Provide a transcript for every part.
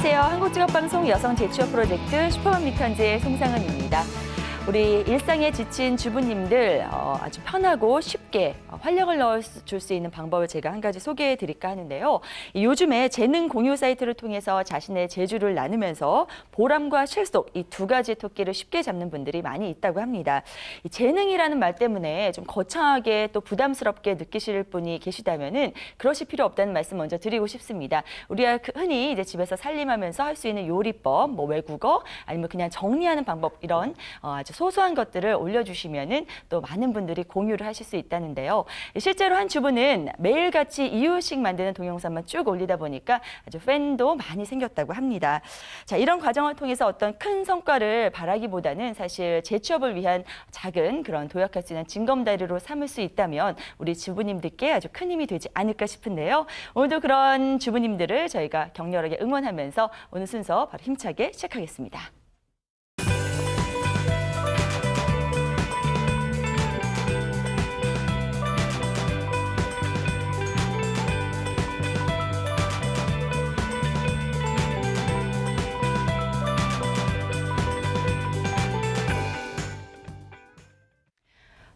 안녕하세요. 한국직업방송 여성재취업 프로젝트 슈퍼맘 리턴즈의 송상은입니다. 우리 일상에 지친 주부님들 아주 편하고 쉽게 활력을 넣어줄 수 있는 방법을 제가 한 가지 소개해 드릴까 하는데요. 요즘에 재능 공유 사이트를 통해서 자신의 재주를 나누면서 보람과 실속 이 두 가지 토끼를 쉽게 잡는 분들이 많이 있다고 합니다. 이 재능이라는 말 때문에 좀 거창하게 또 부담스럽게 느끼실 분이 계시다면은 그러실 필요 없다는 말씀 먼저 드리고 싶습니다. 우리가 흔히 이제 집에서 살림하면서 할 수 있는 요리법, 뭐 외국어, 아니면 그냥 정리하는 방법 이런 아주 소소한 것들을 올려주시면은 또 많은 분들이 공유를 하실 수 있다는데요. 실제로 한 주부는 매일같이 이유식 만드는 동영상만 쭉 올리다 보니까 아주 팬도 많이 생겼다고 합니다. 자, 이런 과정을 통해서 어떤 큰 성과를 바라기보다는 사실 재취업을 위한 작은 그런 도약할 수 있는 징검다리로 삼을 수 있다면 우리 주부님들께 아주 큰 힘이 되지 않을까 싶은데요. 오늘도 그런 주부님들을 저희가 격렬하게 응원하면서 오늘 순서 바로 힘차게 시작하겠습니다.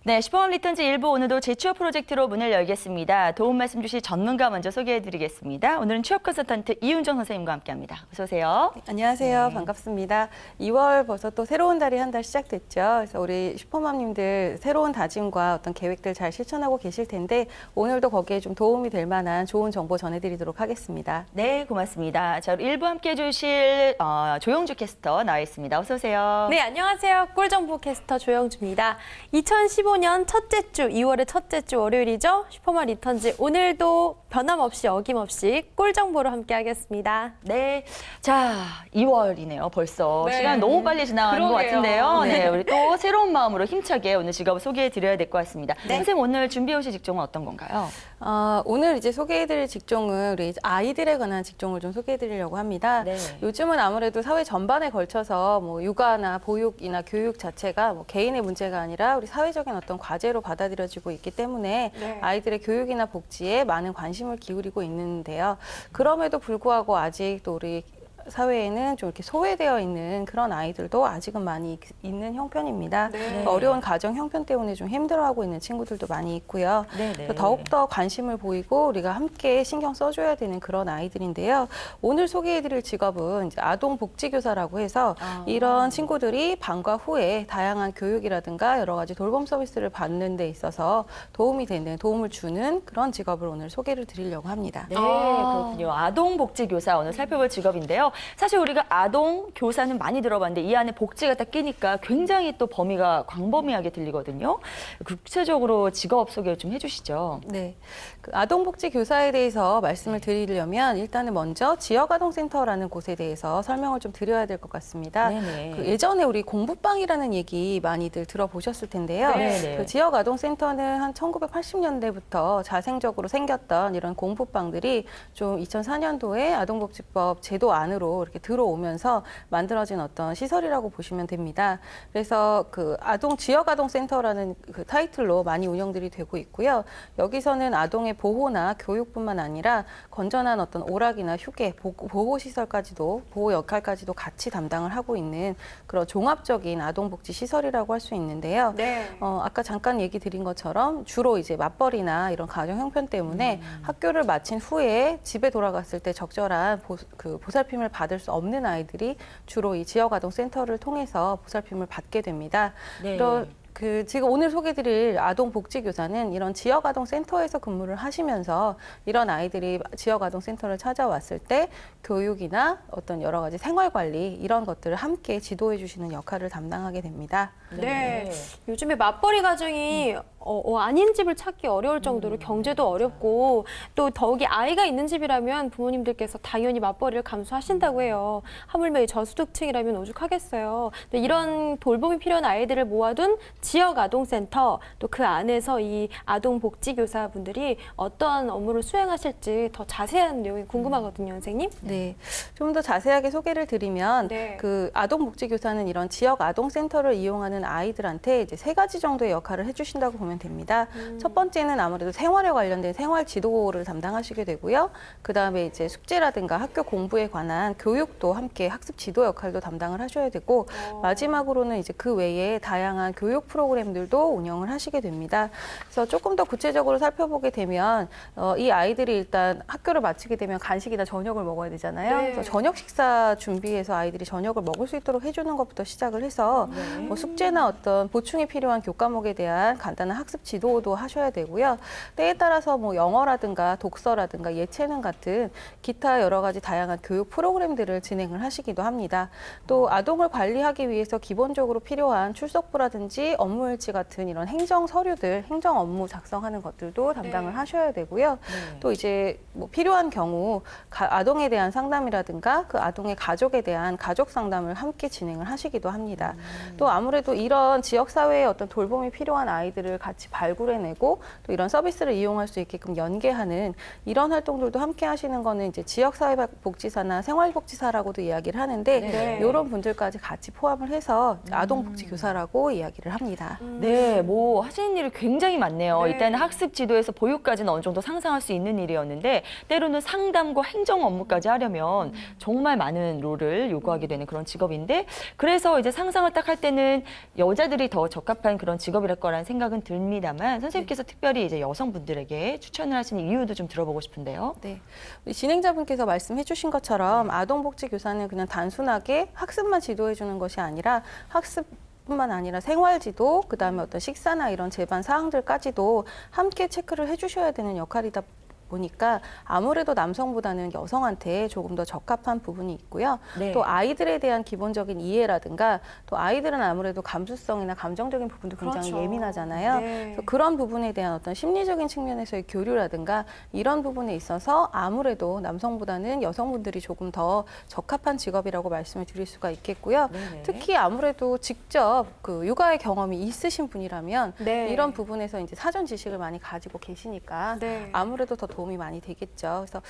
네, 슈퍼맘 리턴즈 1부 오늘도 재취업 프로젝트로 문을 열겠습니다. 도움 말씀 주실 전문가 먼저 소개해드리겠습니다. 오늘은 취업 컨설턴트 이윤정 선생님과 함께합니다. 어서 오세요. 네, 안녕하세요. 네. 반갑습니다. 2월 벌써 또 새로운 달이 한 달 시작됐죠. 그래서 우리 슈퍼맘님들 새로운 다짐과 어떤 계획들 잘 실천하고 계실 텐데 오늘도 거기에 좀 도움이 될 만한 좋은 정보 전해드리도록 하겠습니다. 네, 고맙습니다. 자, 우리 1부 함께해 주실 조영주 캐스터 나와 있습니다. 어서 오세요. 네, 안녕하세요. 꿀정보 캐스터 조영주입니다. 2015년 첫째 주, 2월의 첫째 주 월요일이죠. 슈퍼맘 리턴즈 오늘도 변함없이 어김없이 꿀정보로 함께하겠습니다. 네, 자 2월이네요. 벌써 네. 시간 너무 빨리 지나가는 것 그러게요. 같은데요. 네. 네, 우리 또 새로운 마음으로 힘차게 오늘 직업을 소개해드려야 될 것 같습니다. 네. 선생님 오늘 준비해 오신 직종은 어떤 건가요? 오늘 이제 소개해드릴 직종은 우리 아이들에 관한 직종을 좀 소개해드리려고 합니다. 네. 요즘은 아무래도 사회 전반에 걸쳐서 뭐 육아나 보육이나 교육 자체가 뭐 개인의 문제가 아니라 우리 사회적인 어떤 과제로 받아들여지고 있기 때문에 네. 아이들의 교육이나 복지에 많은 관심을 기울이고 있는데요. 그럼에도 불구하고 아직 또 우리 사회에는 좀 이렇게 소외되어 있는 그런 아이들도 아직은 많이 있는 형편입니다. 네. 어려운 가정 형편 때문에 좀 힘들어하고 있는 친구들도 많이 있고요. 네, 네. 그래서 더욱더 관심을 보이고 우리가 함께 신경 써줘야 되는 그런 아이들인데요. 오늘 소개해드릴 직업은 이제 아동복지교사라고 해서 이런 친구들이 방과 후에 다양한 교육이라든가 여러 가지 돌봄 서비스를 받는 데 있어서 도움이 되는, 도움을 주는 그런 직업을 오늘 소개를 드리려고 합니다. 네, 그렇군요. 아동복지교사 오늘 살펴볼 직업인데요. 사실 우리가 아동교사는 많이 들어봤는데 이 안에 복지가 딱 끼니까 굉장히 또 범위가 광범위하게 들리거든요. 구체적으로 직업 소개를 좀 해주시죠. 네, 그 아동복지교사에 대해서 말씀을 드리려면 일단은 먼저 지역아동센터라는 곳에 대해서 설명을 좀 드려야 될 것 같습니다. 네네. 그 예전에 우리 공부방이라는 얘기 많이들 들어보셨을 텐데요. 네네. 그 지역아동센터는 한 1980년대부터 자생적으로 생겼던 이런 공부방들이 좀 2004년도에 아동복지법 제도 안으로 이렇게 들어오면서 만들어진 어떤 시설이라고 보시면 됩니다. 그래서 그 지역아동센터라는 그 타이틀로 많이 운영들이 되고 있고요. 여기서는 아동의 보호나 교육뿐만 아니라 건전한 어떤 오락이나 휴게, 보호시설까지도, 보호 역할까지도 같이 담당을 하고 있는 그런 종합적인 아동복지 시설이라고 할 수 있는데요. 네. 아까 잠깐 얘기 드린 것처럼 주로 이제 맞벌이나 이런 가정 형편 때문에 학교를 마친 후에 집에 돌아갔을 때 적절한 보살핌을 받을 수 없는 아이들이 주로 이 지역아동센터를 통해서 보살핌을 받게 됩니다. 네. 지금 오늘 소개드릴 아동복지교사는 이런 지역아동센터에서 근무를 하시면서 이런 아이들이 지역아동센터를 찾아왔을 때 교육이나 어떤 여러 가지 생활관리 이런 것들을 함께 지도해 주시는 역할을 담당하게 됩니다. 네. 요즘에 맞벌이 가정이 아닌 집을 찾기 어려울 정도로 경제도 어렵고 또 더욱이 아이가 있는 집이라면 부모님들께서 당연히 맞벌이를 감수하신다고 해요. 하물며 이 저소득층이라면 오죽하겠어요. 근데 이런 돌봄이 필요한 아이들을 모아둔 지역 아동센터 또 그 안에서 이 아동복지교사분들이 어떠한 업무를 수행하실지 더 자세한 내용이 궁금하거든요, 선생님. 네, 좀 더 자세하게 소개를 드리면 네. 그 아동복지교사는 이런 지역 아동센터를 이용하는 아이들한테 이제 3가지 정도의 역할을 해주신다고 보면 보면 됩니다. 첫 번째는 아무래도 생활에 관련된 생활 지도를 담당하시게 되고요. 그다음에 이제 숙제라든가 학교 공부에 관한 교육도 함께 학습 지도 역할도 담당을 하셔야 되고 마지막으로는 이제 그 외에 다양한 교육 프로그램들도 운영을 하시게 됩니다. 그래서 조금 더 구체적으로 살펴보게 되면 이 아이들이 일단 학교를 마치게 되면 간식이나 저녁을 먹어야 되잖아요. 네. 그래서 저녁 식사 준비해서 아이들이 저녁을 먹을 수 있도록 해주는 것부터 시작을 해서 뭐 숙제나 어떤 보충이 필요한 교과목에 대한 간단한 학습 지도도 하셔야 되고요. 때에 따라서 뭐 영어라든가 독서라든가 예체능 같은 기타 여러 가지 다양한 교육 프로그램들을 진행을 하시기도 합니다. 또 아동을 관리하기 위해서 기본적으로 필요한 출석부라든지 업무일지 같은 이런 행정 서류들, 행정 업무 작성하는 것들도 담당을 하셔야 되고요. 또 이제 뭐 필요한 경우 아동에 대한 상담이라든가 그 아동의 가족에 대한 가족 상담을 함께 진행을 하시기도 합니다. 또 아무래도 이런 지역사회에 어떤 돌봄이 필요한 아이들을 같이 발굴해내고 또 이런 서비스를 이용할 수 있게끔 연계하는 이런 활동들도 함께 하시는 거는 이제 지역사회복지사나 생활복지사라고도 이야기를 하는데 네. 이런 분들까지 같이 포함을 해서 아동복지교사라고 이야기를 합니다. 네, 뭐 하시는 일이 굉장히 많네요. 네. 일단 학습 지도에서 보육까지는 어느 정도 상상할 수 있는 일이었는데 때로는 상담과 행정 업무까지 하려면 정말 많은 롤을 요구하게 되는 그런 직업인데 그래서 이제 상상을 딱 할 때는 여자들이 더 적합한 그런 직업이랄 거라는 생각은 듭니다만 선생님께서 특별히 이제 여성분들에게 추천을 하시는 이유도 좀 들어보고 싶은데요. 네. 우리 진행자분께서 말씀해 주신 것처럼 아동복지교사는 그냥 단순하게 학습만 지도해 주는 것이 아니라 뿐만 아니라 생활지도, 그다음에 어떤 식사나 이런 제반 사항들까지도 함께 체크를 해주셔야 되는 역할이다 보니까 아무래도 남성보다는 여성한테 조금 더 적합한 부분이 있고요. 네. 또 아이들에 대한 기본적인 이해라든가 또 아이들은 아무래도 감수성이나 감정적인 부분도 굉장히 그렇죠. 예민하잖아요. 네. 그래서 그런 부분에 대한 어떤 심리적인 측면에서의 교류라든가 이런 부분에 있어서 아무래도 남성보다는 여성분들이 조금 더 적합한 직업이라고 말씀을 드릴 수가 있겠고요. 네네. 특히 아무래도 직접 그 육아의 경험이 있으신 분이라면 네. 이런 부분에서 이제 사전 지식을 많이 가지고 계시니까 네. 아무래도 더 도움이 많이 되겠죠. 그래서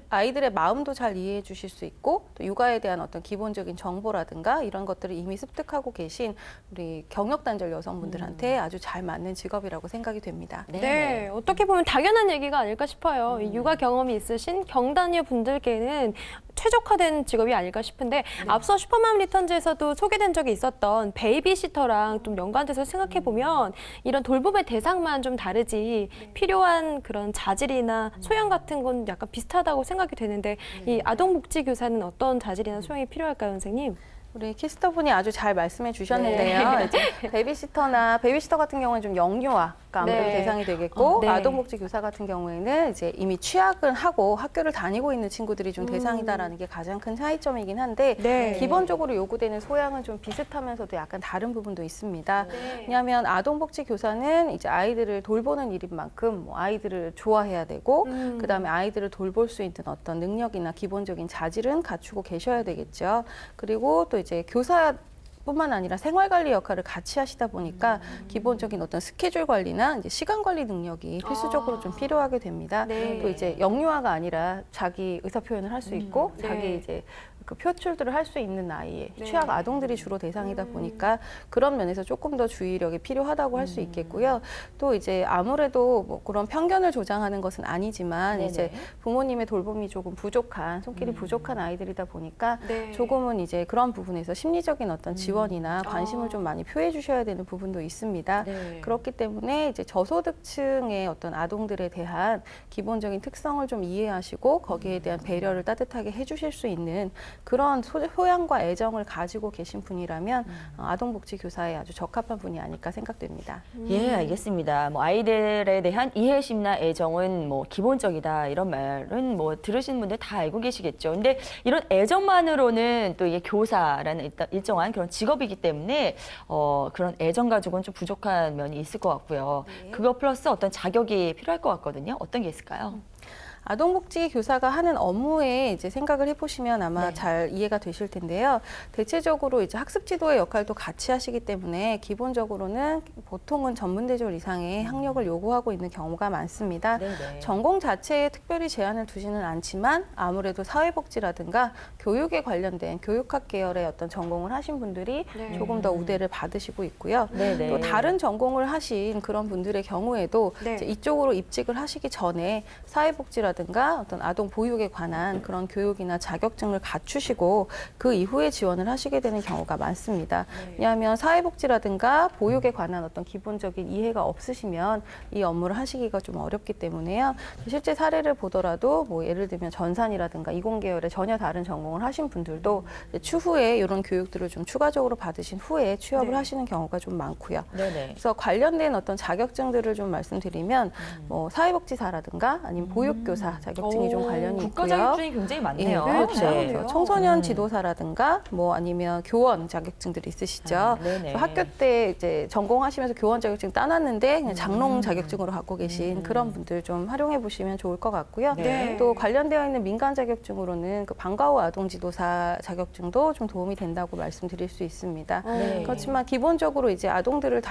아이들의 마음도 잘 이해해 주실 수 있고 또 육아에 대한 어떤 기본적인 정보라든가 이런 것들을 이미 습득하고 계신 우리 경력 단절 여성분들한테 아주 잘 맞는 직업이라고 생각이 됩니다. 네, 어떻게 보면 당연한 얘기가 아닐까 싶어요. 이 육아 경험이 있으신 경단녀 분들께는 최적화된 직업이 아닐까 싶은데 앞서 슈퍼맘 리턴즈에서도 소개된 적이 있었던 베이비시터랑 좀 연관돼서 생각해 보면 이런 돌봄의 대상만 좀 다르지 필요한 그런 자질이나 소양 같은 건 약간 비슷하다고 생각이 되는데 이 아동복지교사는 어떤 자질이나 소양이 필요할까요, 선생님? 우리 키스터분이 아주 잘 말씀해 주셨는데요. 이제 베이비시터 같은 경우는 좀 영유아가 아무래도 네. 대상이 되겠고 네. 아동복지교사 같은 경우에는 이제 이미 취학을 하고 학교를 다니고 있는 친구들이 좀 대상이다라는 게 가장 큰 차이점이긴 한데 네. 기본적으로 요구되는 소양은 좀 비슷하면서도 약간 다른 부분도 있습니다. 왜냐하면 아동복지교사는 이제 아이들을 돌보는 일인 만큼 뭐 아이들을 좋아해야 되고 그다음에 아이들을 돌볼 수 있는 어떤 능력이나 기본적인 자질은 갖추고 계셔야 되겠죠. 그리고 또 이제 교사뿐만 아니라 생활 관리 역할을 같이 하시다 보니까 기본적인 어떤 스케줄 관리나 이제 시간 관리 능력이 필수적으로 좀 필요하게 됩니다. 네. 또 이제 영유아가 아니라 자기 의사 표현을 할 수 있고 네. 자기 이제 그 표출들을 할 수 있는 나이에 네. 취약 아동들이 주로 대상이다 보니까 그런 면에서 조금 더 주의력이 필요하다고 할 수 있겠고요. 또 이제 아무래도 뭐 그런 편견을 조장하는 것은 아니지만 네네. 이제 부모님의 돌봄이 조금 부족한 손길이 부족한 아이들이다 보니까 네. 조금은 이제 그런 부분에서 심리적인 어떤 지원이나 관심을 아. 좀 많이 표해 주셔야 되는 부분도 있습니다. 네. 그렇기 때문에 이제 저소득층의 어떤 아동들에 대한 기본적인 특성을 좀 이해하시고 거기에 대한 배려를 따뜻하게 해주실 수 있는 그런 소양과 애정을 가지고 계신 분이라면 아동복지교사에 아주 적합한 분이 아닐까 생각됩니다. 예, 알겠습니다. 뭐 아이들에 대한 이해심이나 애정은 뭐 기본적이다 이런 말은 뭐 들으신 분들 다 알고 계시겠죠. 근데 이런 애정만으로는 또 이게 교사라는 일정한 그런 직업이기 때문에 그런 애정 가지고는 좀 부족한 면이 있을 것 같고요. 그거 플러스 어떤 자격이 필요할 것 같거든요. 어떤 게 있을까요? 아동복지 교사가 하는 업무에 이제 생각을 해보시면 아마 네. 잘 이해가 되실 텐데요. 대체적으로 이제 학습 지도의 역할도 같이 하시기 때문에 기본적으로는 보통은 전문대졸 이상의 학력을 요구하고 있는 경우가 많습니다. 네네. 전공 자체에 특별히 제한을 두지는 않지만 아무래도 사회복지라든가 교육에 관련된 교육학 계열의 어떤 전공을 하신 분들이 네. 조금 더 우대를 받으시고 있고요. 네네. 또 다른 전공을 하신 그런 분들의 경우에도 네. 이제 이쪽으로 입직을 하시기 전에 사회복지라든가 어떤 아동 보육에 관한 그런 교육이나 자격증을 갖추시고 그 이후에 지원을 하시게 되는 경우가 많습니다. 왜냐하면 사회복지라든가 보육에 관한 어떤 기본적인 이해가 없으시면 이 업무를 하시기가 좀 어렵기 때문에요. 실제 사례를 보더라도 뭐 예를 들면 전산이라든가 이공계열의 전혀 다른 전공을 하신 분들도 이제 추후에 이런 교육들을 좀 추가적으로 받으신 후에 취업을 네. 하시는 경우가 좀 많고요. 네네. 그래서 관련된 어떤 자격증들을 좀 말씀드리면 뭐 사회복지사라든가 아니면 보육교사 자격증이 좀 오, 관련이 국가 있고요. 자격증이 굉장히 많네요. 예, 그렇죠. 네. 그래서 청소년 지도사라든가 뭐 아니면 교원 자격증들이 있으시죠. 네네. 그래서 학교 때 이제 전공하시면서 교원 자격증 따놨는데 그냥 장롱 자격증으로 갖고 계신 그런 분들 좀 활용해 보시면 좋을 것 같고요. 네. 또 관련되어 있는 민간 자격증으로는 그 방과 후 아동 지도사 자격증도 좀 도움이 된다고 말씀드릴 수 있습니다. 네. 그렇지만 기본적으로 이제 아동들을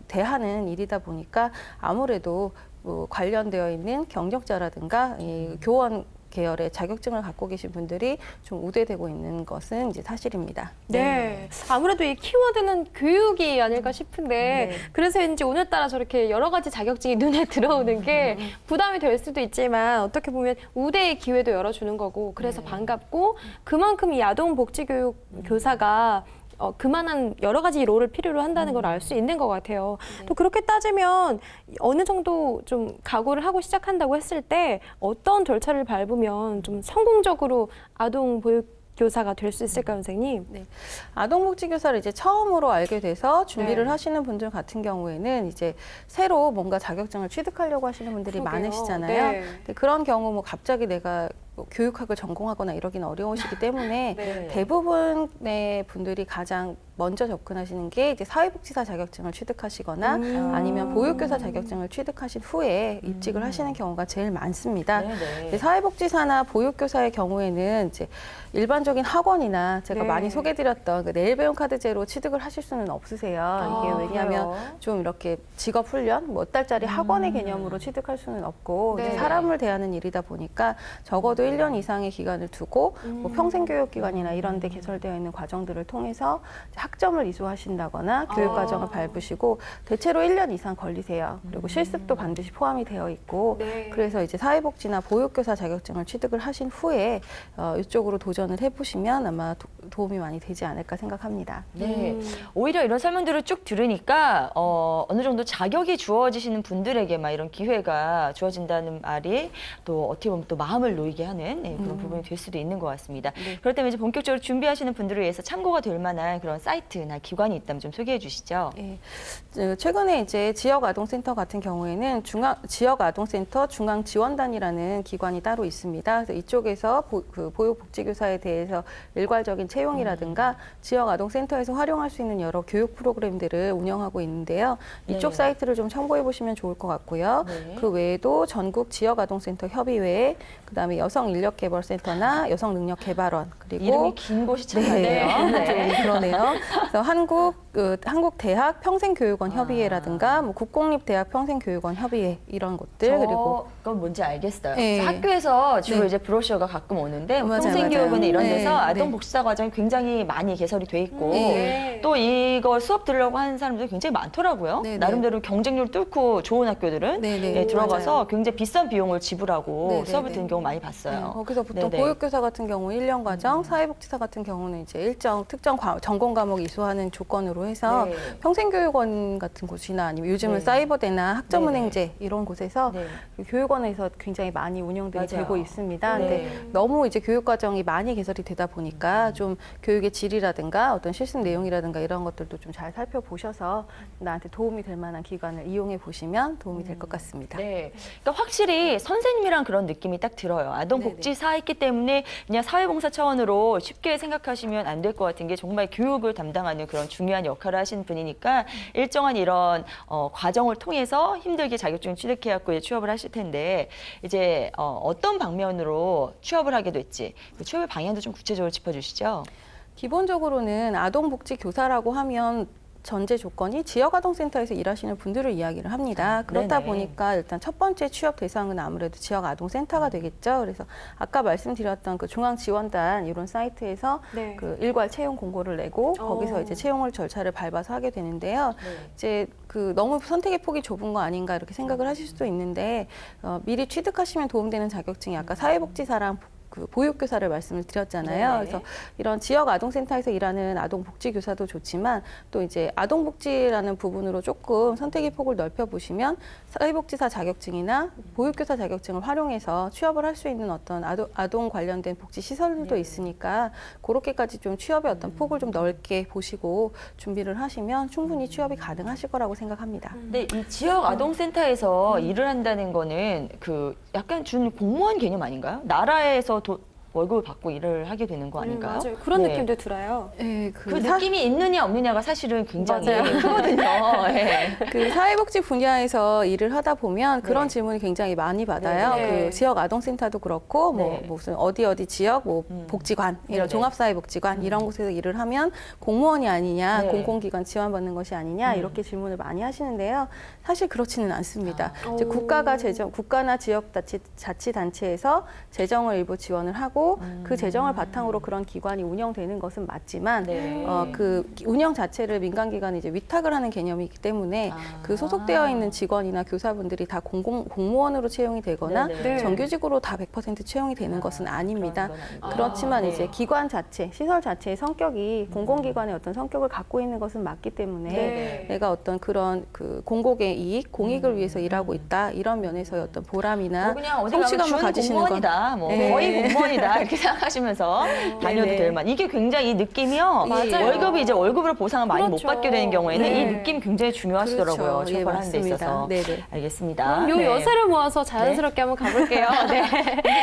대하는 일이다 보니까 아무래도 뭐 관련되어 있는 경력자라든가 이 교원 계열의 자격증을 갖고 계신 분들이 좀 우대되고 있는 것은 이제 사실입니다. 네. 아무래도 이 키워드는 교육이 아닐까 싶은데 네. 그래서인지 오늘따라 저렇게 여러 가지 자격증이 눈에 들어오는 게 부담이 될 수도 있지만 어떻게 보면 우대의 기회도 열어주는 거고 그래서 반갑고 그만큼 이 아동복지교육 교사가 그만한 여러 가지 롤을 필요로 한다는 걸 알 수 있는 것 같아요. 또 그렇게 따지면 어느 정도 좀 각오를 하고 시작한다고 했을 때 어떤 절차를 밟으면 좀 성공적으로 아동 보육 교사가 될 수 있을까요, 선생님? 아동복지교사를 이제 처음으로 알게 돼서 준비를 네. 하시는 분들 같은 경우에는 이제 새로 뭔가 자격증을 취득하려고 하시는 분들이 그러게요. 많으시잖아요. 네. 근데 그런 경우 뭐 갑자기 내가 뭐 교육학을 전공하거나 이러기는 어려우시기 때문에 네. 대부분의 분들이 가장 먼저 접근하시는 게 이제 사회복지사 자격증을 취득하시거나 아니면 보육교사 자격증을 취득하신 후에 입직을 하시는 경우가 제일 많습니다. 네네. 이제 사회복지사나 보육교사의 경우에는 이제 일반적인 학원이나 제가 네. 많이 소개드렸던 그 내일 배움 카드제로 취득을 하실 수는 없으세요. 이게 왜냐하면 그래요? 좀 이렇게 직업 훈련, 몇 달짜리 학원의 개념으로 취득할 수는 없고 네. 이제 사람을 대하는 일이다 보니까 적어도 1년 이상의 기간을 두고 뭐 평생교육기관이나 이런 데 개설되어 있는 과정들을 통해서 학점을 이수하신다거나 교육과정을 밟으시고 대체로 1년 이상 걸리세요. 그리고 실습도 반드시 포함이 되어 있고 네. 그래서 이제 사회복지나 보육교사 자격증을 취득을 하신 후에 이쪽으로 도전을 해보시면 아마 도움이 많이 되지 않을까 생각합니다. 네. 오히려 이런 설명들을 쭉 들으니까 어느 정도 자격이 주어지시는 분들에게 막 이런 기회가 주어진다는 말이 또 어떻게 보면 또 마음을 놓이게 하는 그런 부분이 될 수도 있는 것 같습니다. 그렇다면 이제 본격적으로 준비하시는 분들을 위해서 참고가 될 만한 그런 사이트나 기관이 있다면 좀 소개해 주시죠. 예. 최근에 이제 지역아동센터 같은 경우에는 지역아동센터 중앙지원단이라는 기관이 따로 있습니다. 그래서 이쪽에서 보육복지교사에 대해서 일괄적인 채용이라든가 지역아동센터에서 활용할 수 있는 여러 교육 프로그램들을 운영하고 있는데요. 이쪽 네. 사이트를 좀 참고해 보시면 좋을 것 같고요. 네. 그 외에도 전국 지역아동센터 협의회, 그다음에 여성인력개발센터나 여성능력개발원 그리고 이름이 긴 곳이 참 네, 많네요. 좀 그러네요. 그래서 한국대학 평생교육원 협의회라든가 뭐 국공립대학 평생교육원 협의회 이런 곳들 그리고 그건 뭔지 알겠어요. 네. 학교에서 주로 네. 이제 브로셔가 가끔 오는데 맞아요, 평생교육원에 맞아요. 이런 네, 데서 네. 아동 복지사 과정이 굉장히 많이 개설이 돼 있고 네. 또 이거 수업 들으려고 하는 사람들이 굉장히 많더라고요. 네, 네. 나름대로 경쟁률 뚫고 좋은 학교들은 네, 네. 들어가서 맞아요. 굉장히 비싼 비용을 지불하고 네, 네, 수업을 네. 듣는 경우 많이 봤어요. 거기서 보통 네네. 보육교사 같은 경우 1년 과정, 사회복지사 같은 경우는 이제 일정 특정 전공 과목 이수하는 조건으로 해서 네. 평생교육원 같은 곳이나 아니면 요즘은 네. 사이버대나 학점은행제 이런 곳에서 네. 교육원에서 굉장히 많이 운영들이 맞아요. 되고 있습니다. 네. 근데 너무 이제 교육 과정이 많이 개설이 되다 보니까 좀 교육의 질이라든가 어떤 실습 내용이라든가 이런 것들도 좀 잘 살펴보셔서 나한테 도움이 될 만한 기관을 이용해 보시면 도움이 될 것 같습니다. 네. 그러니까 확실히 선생님이란 그런 느낌이 딱 들어요. 아동복지사했기 때문에 그냥 사회봉사 차원으로 쉽게 생각하시면 안 될 것 같은 게 정말 교육을 담당하는 그런 중요한 역할을 하신 분이니까 일정한 이런 과정을 통해서 힘들게 자격증 취득해갖고 취업을 하실 텐데 이제 어떤 방면으로 취업을 하게 될지 그 취업의 방향도 좀 구체적으로 짚어주시죠. 기본적으로는 아동복지교사라고 하면 전제 조건이 지역아동센터에서 일하시는 분들을 이야기를 합니다. 그렇다 네네. 보니까 일단 첫 번째 취업 대상은 아무래도 지역아동센터가 되겠죠. 그래서 아까 말씀드렸던 그 중앙지원단 이런 사이트에서 네. 그 일괄 채용 공고를 내고 거기서 이제 채용을 절차를 밟아서 하게 되는데요. 이제 그 너무 선택의 폭이 좁은 거 아닌가 이렇게 생각을 하실 수도 있는데 미리 취득하시면 도움되는 자격증이 아까 사회복지사랑 그 보육교사를 말씀을 드렸잖아요. 네네. 그래서 이런 지역 아동센터에서 일하는 아동복지교사도 좋지만 또 이제 아동복지라는 부분으로 조금 선택의 폭을 넓혀 보시면 사회복지사 자격증이나 보육교사 자격증을 활용해서 취업을 할 수 있는 어떤 아동 관련된 복지 시설들도 있으니까 그렇게까지 좀 취업의 어떤 폭을 좀 넓게 보시고 준비를 하시면 충분히 취업이 가능하실 거라고 생각합니다. 근데 이 지역 아동센터에서 일을 한다는 거는 그 약간 준 공무원 개념 아닌가요? 나라에서 월급을 받고 일을 하게 되는 거 아닌가요? 맞아요. 그런 네. 느낌도 들어요. 네, 그 느낌이 있느냐 없느냐가 사실은 굉장히 맞아요. 크거든요. 네. 그 사회복지 분야에서 일을 하다 보면 그런 네. 질문이 굉장히 많이 받아요. 네. 그 지역 아동센터도 그렇고 뭐 네. 무슨 어디 지역 뭐 복지관 이런 네네. 종합사회복지관 이런 곳에서 일을 하면 공무원이 아니냐 네. 공공기관 지원받는 것이 아니냐 이렇게 질문을 많이 하시는데요. 사실 그렇지는 않습니다. 이제 오. 국가나 지역자치단체에서 재정을 일부 지원을 하고 그 재정을 바탕으로 그런 기관이 운영되는 것은 맞지만 네. 그 운영 자체를 민간기관이 이제 위탁을 하는 개념이기 때문에 그 소속되어 있는 직원이나 교사분들이 다 공무원으로 채용이 되거나 네네. 정규직으로 다 100% 채용이 되는 것은 아닙니다. 그런 건 아니고요. 그렇지만 네. 이제 기관 자체, 시설 자체의 성격이 공공기관의 어떤 성격을 갖고 있는 것은 맞기 때문에 네. 내가 어떤 그런 그 공공의 이익, 공익을 위해서 일하고 있다 이런 면에서의 어떤 보람이나 뭐 그냥 어디 가면 성취감을 준 가지시는 건 공무원이다, 뭐 네. 거의 공무원이다 이렇게 생각하시면서 다녀도 네네. 될 만. 이게 굉장히 이 느낌이요. 맞아요. 월급이 이제 월급으로 보상을 많이 못 그렇죠. 받게 되는 경우에는 네. 이 느낌 굉장히 중요하시더라고요. 그렇죠. 예, 취업을 하는 데 맞습니다. 있어서. 네네. 알겠습니다. 요 네. 여세를 모아서 자연스럽게 한번 가볼게요. 네.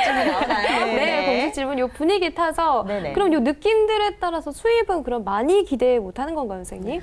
질문 나오나요? 네, 공식 질문 요 분위기 타서 네네. 그럼 요 느낌들에 따라서 수입은 그럼 많이 기대 못하는 건가요, 선생님?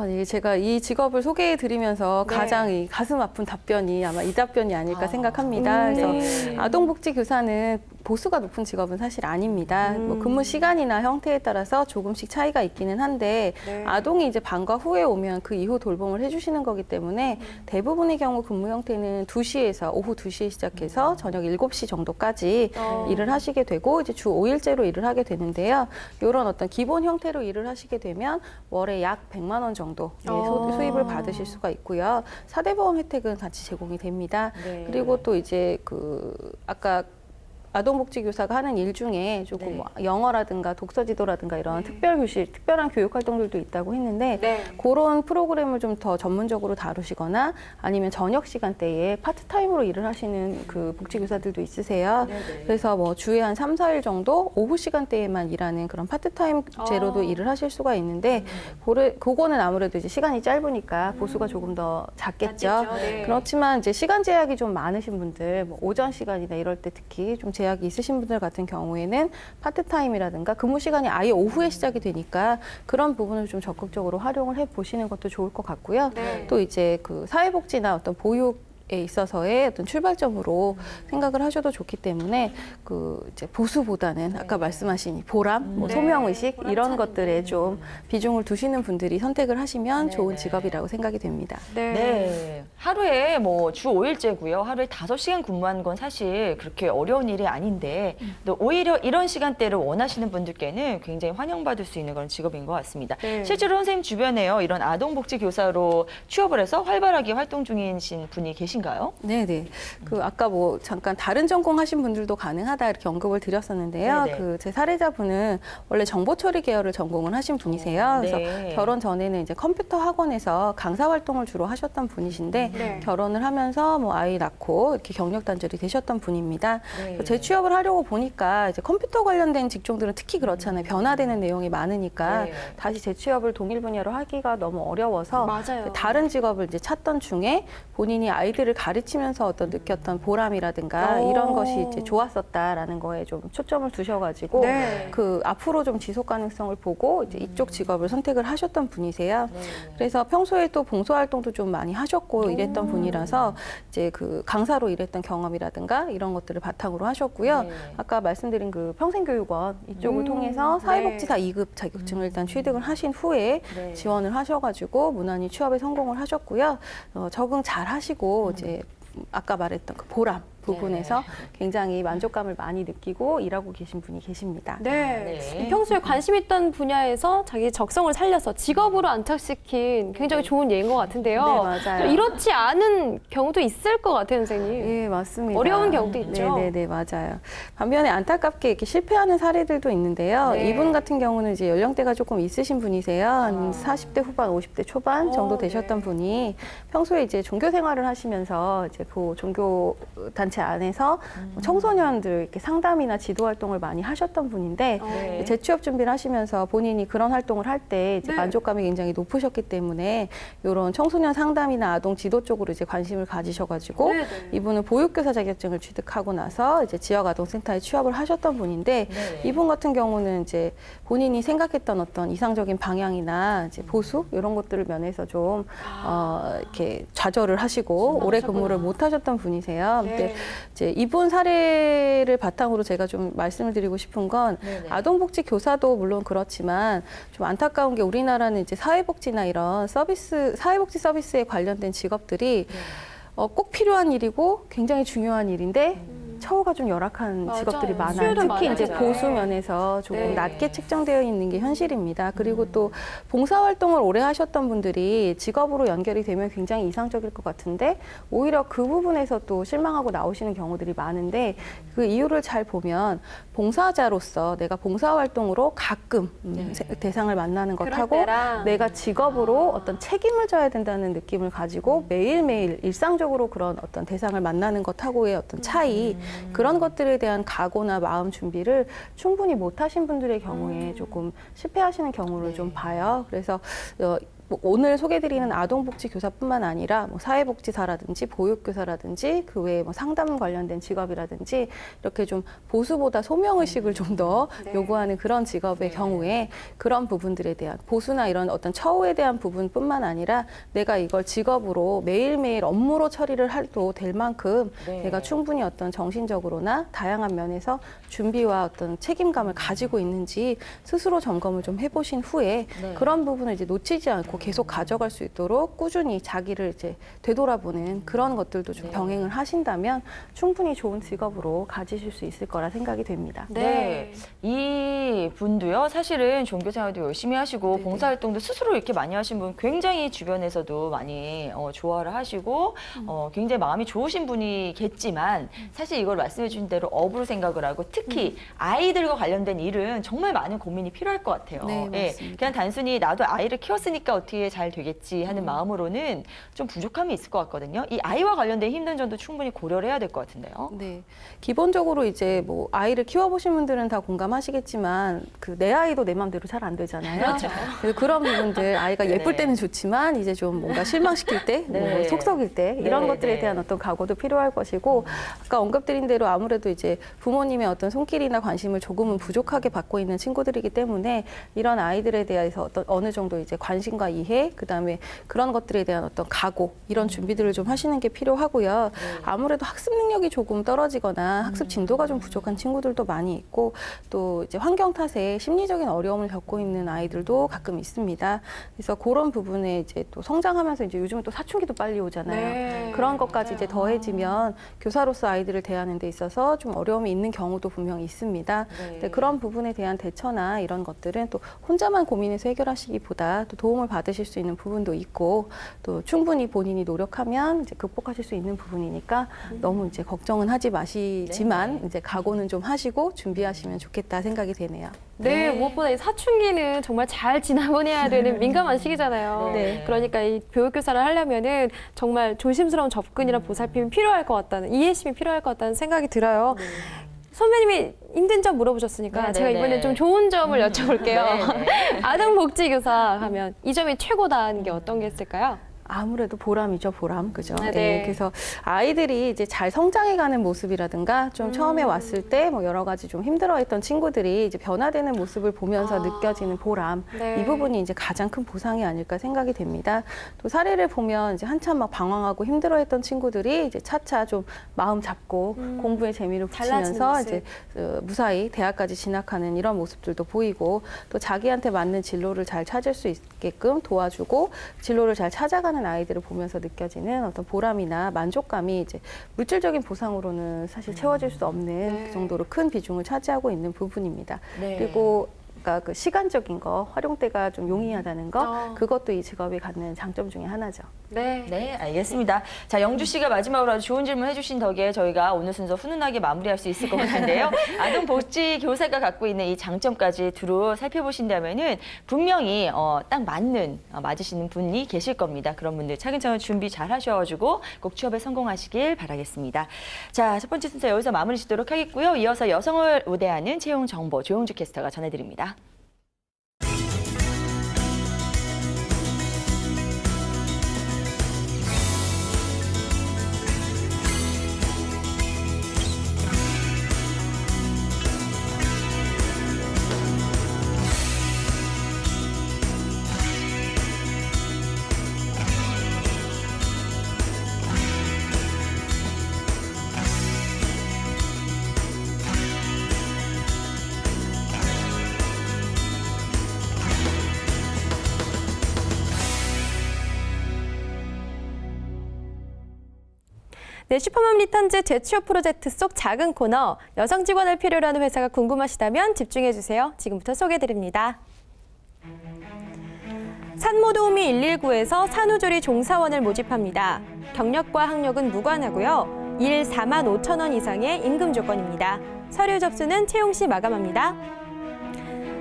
네, 제가 이 직업을 소개해드리면서 네. 가장 이 가슴 아픈 답변이 아마 이 답변이 아닐까 생각합니다. 그래서 네. 아동복지교사는 보수가 높은 직업은 사실 아닙니다. 뭐 근무 시간이나 형태에 따라서 조금씩 차이가 있기는 한데 네. 아동이 이제 방과 후에 오면 그 이후 돌봄을 해주시는 거기 때문에 대부분의 경우 근무 형태는 2시에서 오후 2시에 시작해서 저녁 7시 정도까지 일을 하시게 되고 이제 주 5일제로 일을 하게 되는데요. 이런 어떤 기본 형태로 일을 하시게 되면 월에 약 100만 원 정도 수입을 받으실 수가 있고요. 4대 보험 혜택은 같이 제공이 됩니다. 네. 그리고 또 이제 그 아까 아동복지교사가 하는 일 중에 조금 네. 뭐 영어라든가 독서지도라든가 이런 특별한 교육 활동들도 있다고 했는데 네. 그런 프로그램을 좀 더 전문적으로 다루시거나 아니면 저녁 시간대에 파트타임으로 일을 하시는 그 복지교사들도 있으세요. 네네. 그래서 뭐 주에 한 3, 4일 정도 오후 시간대에만 일하는 그런 파트타임 제로도 일을 하실 수가 있는데 그거는 아무래도 이제 시간이 짧으니까 보수가 조금 더 작겠죠. 작겠죠. 네. 그렇지만 이제 시간 제약이 좀 많으신 분들, 뭐 오전 시간이나 이럴 때 특히 좀 제약이 있으신 분들 같은 경우에는 파트타임이라든가 근무 시간이 아예 오후에 시작이 되니까 그런 부분을 좀 적극적으로 활용을 해 보시는 것도 좋을 것 같고요. 네. 또 이제 그 사회복지나 어떤 보육에 있어서의 어떤 출발점으로 생각을 하셔도 좋기 때문에 그 이제 보수보다는 아까 말씀하신 이 보람, 뭐 네. 소명의식 보람찬 이런 것들에 좀 비중을 두시는 분들이 선택을 하시면 좋은 네네. 직업이라고 생각이 됩니다. 네. 네. 하루에 뭐 주 5일제고요. 하루에 5시간 근무하는 건 사실 그렇게 어려운 일이 아닌데 또 오히려 이런 시간대를 원하시는 분들께는 굉장히 환영받을 수 있는 그런 직업인 것 같습니다. 네. 실제로 선생님 주변에요. 이런 아동복지교사로 취업을 해서 활발하게 활동 중이신 분이 계신가요? 네네. 그 아까 뭐 잠깐 다른 전공 하신 분들도 가능하다 이렇게 언급을 드렸었는데요. 네네. 그 제 사례자분은 원래 정보처리 계열을 전공을 하신 분이세요. 그래서 네. 결혼 전에는 이제 컴퓨터 학원에서 강사 활동을 주로 하셨던 분이신데 네. 결혼을 하면서 뭐 아이 낳고 이렇게 경력 단절이 되셨던 분입니다. 네. 재취업을 하려고 보니까 이제 컴퓨터 관련된 직종들은 특히 그렇잖아요. 변화되는 내용이 많으니까 네. 다시 재취업을 동일 분야로 하기가 너무 어려워서 맞아요. 다른 직업을 이제 찾던 중에 본인이 아이들을 아이들을 가르치면서 어떤 느꼈던 보람이라든가 이런 것이 이제 좋았었다라는 거에 좀 초점을 두셔가지고 네. 그 앞으로 좀 지속 가능성을 보고 이제 이쪽 직업을 선택을 하셨던 분이세요. 그래서 평소에 또 봉사활동도 좀 많이 하셨고 이랬던 분이라서 이제 그 강사로 일했던 경험이라든가 이런 것들을 바탕으로 하셨고요. 아까 말씀드린 그 평생교육원 이쪽을 통해서 사회복지사 2급 자격증을 일단 취득을 하신 후에 지원을 하셔가지고 무난히 취업에 성공을 하셨고요. 적응 잘 하시고 이제 아까 말했던 그 보람 부분에서 굉장히 만족감을 많이 느끼고 일하고 계신 분이 계십니다. 네. 네. 평소에 관심 있던 분야에서 자기 적성을 살려서 직업으로 안착시킨 굉장히 좋은 예인 것 같은데요. 네, 맞아요. 이렇지 않은 경우도 있을 것 같아요, 선생님. 예, 맞습니다. 어려운 경우도 있죠. 네, 맞아요. 반면에 안타깝게 이렇게 실패하는 사례들도 있는데요. 네. 이분 같은 경우는 이제 연령대가 조금 있으신 분이세요. 한 40대 후반, 50대 초반 정도 되셨던 분이 평소에 이제 종교 생활을 하시면서 이제 그 종교 단체 안에서 청소년들 이렇게 상담이나 지도 활동을 많이 하셨던 분인데 네. 재취업 준비를 하시면서 본인이 그런 활동을 할 때 이제 네. 만족감이 굉장히 높으셨기 때문에 이런 청소년 상담이나 아동 지도 쪽으로 이제 관심을 가지셔가지고 네, 네. 이분은 보육교사 자격증을 취득하고 나서 이제 지역 아동센터에 취업을 하셨던 분인데 네. 이분 같은 경우는 이제 본인이 생각했던 어떤 이상적인 방향이나 이제 보수 이런 것들을 면해서 좀 이렇게 좌절을 하시고 오래 근무를 못 하셨던 분이세요. 네. 근데 이제 이분 사례를 바탕으로 제가 좀 말씀을 드리고 싶은 건 네네. 아동복지 교사도 물론 그렇지만 좀 안타까운 게 우리나라는 이제 사회복지나 이런 사회복지 서비스에 관련된 직업들이 꼭 필요한 일이고 굉장히 중요한 일인데 처우가 좀 열악한 맞아요. 직업들이 많아요. 수요도 특히 이제 많아요. 보수 면에서 조금 네. 낮게 책정되어 있는 게 현실입니다. 그리고 또 봉사활동을 오래 하셨던 분들이 직업으로 연결이 되면 굉장히 이상적일 것 같은데 오히려 그 부분에서 또 실망하고 나오시는 경우들이 많은데 그 이유를 잘 보면 봉사자로서 내가 봉사활동으로 가끔 대상을 만나는 그럴 것하고 때랑. 내가 직업으로 어떤 책임을 져야 된다는 느낌을 가지고 매일매일 일상적으로 그런 어떤 대상을 만나는 것하고의 어떤 차이 그런 것들에 대한 각오나 마음 준비를 충분히 못 하신 분들의 경우에 조금 실패하시는 경우를 좀 봐요. 그래서 뭐 오늘 소개드리는 아동복지 교사뿐만 아니라 뭐 사회복지사라든지 보육교사라든지 그 외에 뭐 상담 관련된 직업이라든지 이렇게 좀 보수보다 소명의식을 좀 더 요구하는 그런 직업의 경우에 그런 부분들에 대한 보수나 이런 어떤 처우에 대한 부분뿐만 아니라 내가 이걸 직업으로 매일매일 업무로 처리를 해도 될 만큼 내가 충분히 어떤 정신적으로나 다양한 면에서 준비와 어떤 책임감을 가지고 있는지 스스로 점검을 좀 해보신 후에 그런 부분을 이제 놓치지 않고 계속 가져갈 수 있도록 꾸준히 자기를 이제 되돌아보는 그런 것들도 좀 병행을 하신다면 충분히 좋은 직업으로 가지실 수 있을 거라 생각이 됩니다. 네. 이 분도요, 사실은 종교생활도 열심히 하시고 봉사활동도 스스로 이렇게 많이 하신 분 굉장히 주변에서도 많이 좋아를 하시고 굉장히 마음이 좋으신 분이겠지만 사실 이걸 말씀해 주신 대로 업으로 생각을 하고 특히 아이들과 관련된 일은 정말 많은 고민이 필요할 것 같아요. 네, 예, 맞습니다. 그냥 단순히 나도 아이를 키웠으니까 어떻게 잘 되겠지 하는 마음으로는 좀 부족함이 있을 것 같거든요. 이 아이와 관련된 힘든 점도 충분히 고려를 해야 될 것 같은데요. 네. 기본적으로 이제 뭐 아이를 키워보신 분들은 다 공감하시겠지만 그 내 아이도 내 맘대로 잘 안 되잖아요. 그렇죠. 그래서 그런 부분들 아이가 예쁠 네. 때는 좋지만 이제 좀 뭔가 실망시킬 때, 뭐 네. 속썩일 때 이런 네, 것들에 네. 대한 어떤 각오도 필요할 것이고 아까 언급드린 대로 아무래도 이제 부모님의 어떤 손길이나 관심을 조금은 부족하게 받고 있는 친구들이기 때문에 이런 아이들에 대해서 어떤 어느 정도 이제 관심과 이해, 그다음에 그런 것들에 대한 어떤 각오 이런 준비들을 좀 하시는 게 필요하고요. 아무래도 학습 능력이 조금 떨어지거나 학습 진도가 좀 부족한 친구들도 많이 있고 또 이제 환경 탓에 심리적인 어려움을 겪고 있는 아이들도 가끔 있습니다. 그래서 그런 부분에 이제 또 성장하면서 이제 요즘은 또 사춘기도 빨리 오잖아요. 네. 그런 것까지 이제 더해지면 교사로서 아이들을 대하는 데 있어서 좀 어려움이 있는 경우도 분명히 있습니다. 근데 그런 부분에 대한 대처나 이런 것들은 또 혼자만 고민해서 해결하시기보다 또 도움을 받으실 수 있는 부분도 있고 또 충분히 본인이 노력하면 이제 극복하실 수 있는 부분이니까 너무 이제 걱정은 하지 마시지만 이제 각오는 좀 하시고 준비하시면 좋겠다 생각이 되네요. 네, 무엇보다 이 사춘기는 정말 잘 지나보내야 되는 민감한 시기잖아요. 네. 그러니까 이 교육교사를 하려면은 정말 조심스러운 접근이랑 보살핌이 필요할 것 같다는, 이해심이 필요할 것 같다는 생각이 들어요. 선배님이 힘든 점 물어보셨으니까 네, 제가 네, 이번에 네. 좀 좋은 점을 여쭤볼게요. 네, 네. 아동복지교사 하면 이 점이 최고다는 게 어떤 게 있을까요? 아무래도 보람이죠, 보람. 그죠? 네. 그래서 아이들이 이제 잘 성장해가는 모습이라든가 좀 처음에 왔을 때 뭐 여러 가지 좀 힘들어했던 친구들이 이제 변화되는 모습을 보면서 느껴지는 보람. 네. 이 부분이 이제 가장 큰 보상이 아닐까 생각이 됩니다. 또 사례를 보면 이제 한참 막 방황하고 힘들어했던 친구들이 이제 차차 좀 마음 잡고 공부에 재미를 달라지는 붙이면서 모습. 이제 무사히 대학까지 진학하는 이런 모습들도 보이고 또 자기한테 맞는 진로를 잘 찾을 수 있게끔 도와주고 진로를 잘 찾아가는 아이들을 보면서 느껴지는 어떤 보람이나 만족감이 이제 물질적인 보상으로는 사실 채워질 수 없는 네. 그 정도로 큰 비중을 차지하고 있는 부분입니다. 네. 그리고 그러니까 그 시간적인 거, 활용대가 좀 용이하다는 거, 그것도 이 직업이 갖는 장점 중에 하나죠. 네. 네, 알겠습니다. 자, 영주 씨가 마지막으로 아주 좋은 질문 해주신 덕에 저희가 오늘 순서 훈훈하게 마무리할 수 있을 것 같은데요. 아동복지교사가 갖고 있는 이 장점까지 두루 살펴보신다면은 분명히 딱 맞으시는 분이 계실 겁니다. 그런 분들 차근차근 준비 잘 하셔가지고 꼭 취업에 성공하시길 바라겠습니다. 자, 첫 번째 순서 여기서 마무리 짓도록 하겠고요. 이어서 여성을 우대하는 채용 정보 조용주 캐스터가 전해드립니다. 네, 슈퍼맘 리턴즈 재취업 프로젝트 속 작은 코너, 여성 직원을 필요로 하는 회사가 궁금하시다면 집중해주세요. 지금부터 소개해드립니다. 산모도우미 119에서 산후조리 종사원을 모집합니다. 경력과 학력은 무관하고요. 일 45,000원 이상의 임금 조건입니다. 서류 접수는 채용 시 마감합니다.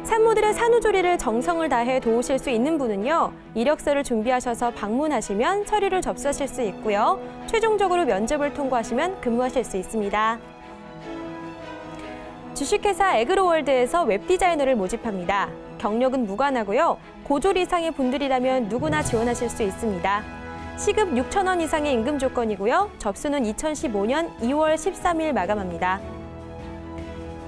산모들의 산후조리를 정성을 다해 도우실 수 있는 분은요, 이력서를 준비하셔서 방문하시면 서류를 접수하실 수 있고요. 최종적으로 면접을 통과하시면 근무하실 수 있습니다. 주식회사 에그로월드에서 웹디자이너를 모집합니다. 경력은 무관하고요. 고졸 이상의 분들이라면 누구나 지원하실 수 있습니다. 시급 6,000원 이상의 임금 조건이고요. 접수는 2015년 2월 13일 마감합니다.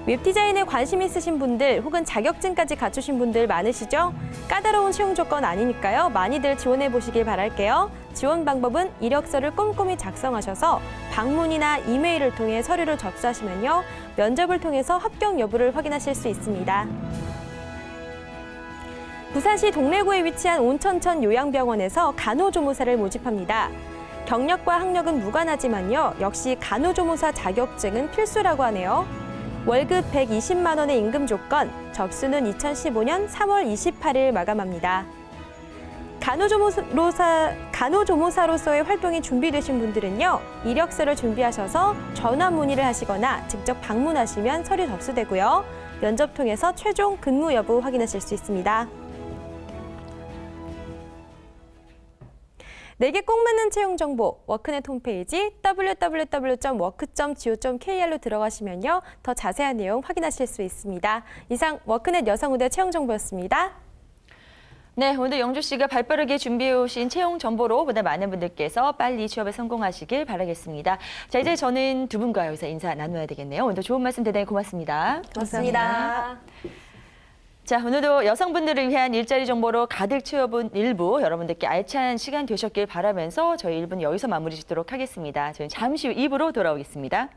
웹디자인에 관심 있으신 분들 혹은 자격증까지 갖추신 분들 많으시죠? 까다로운 채용 조건 아니니까요. 많이들 지원해 보시길 바랄게요. 지원 방법은 이력서를 꼼꼼히 작성하셔서 방문이나 이메일을 통해 서류를 접수하시면요. 면접을 통해서 합격 여부를 확인하실 수 있습니다. 부산시 동래구에 위치한 온천천 요양병원에서 간호조무사를 모집합니다. 경력과 학력은 무관하지만요. 역시 간호조무사 자격증은 필수라고 하네요. 월급 120만 원의 임금 조건, 접수는 2015년 3월 28일 마감합니다. 간호조무사로서의 활동이 준비되신 분들은요, 이력서를 준비하셔서 전화 문의를 하시거나 직접 방문하시면 서류 접수되고요. 면접 통해서 최종 근무 여부 확인하실 수 있습니다. 내게 꼭 맞는 채용 정보, 워크넷 홈페이지 www.work.go.kr로 들어가시면요. 더 자세한 내용 확인하실 수 있습니다. 이상 워크넷 여성우대 채용 정보였습니다. 네, 오늘 영주 씨가 발빠르게 준비해 오신 채용 정보로 보다 많은 분들께서 빨리 취업에 성공하시길 바라겠습니다. 자, 이제 저는 두 분과 여기서 인사 나눠야 되겠네요. 오늘도 좋은 말씀 대단히 고맙습니다. 고맙습니다. 자, 오늘도 여성분들을 위한 일자리 정보로 가득 채워본 1부, 여러분들께 알찬 시간 되셨길 바라면서 저희 1부는 여기서 마무리 짓도록 하겠습니다. 저희는 잠시 후 2부로 돌아오겠습니다.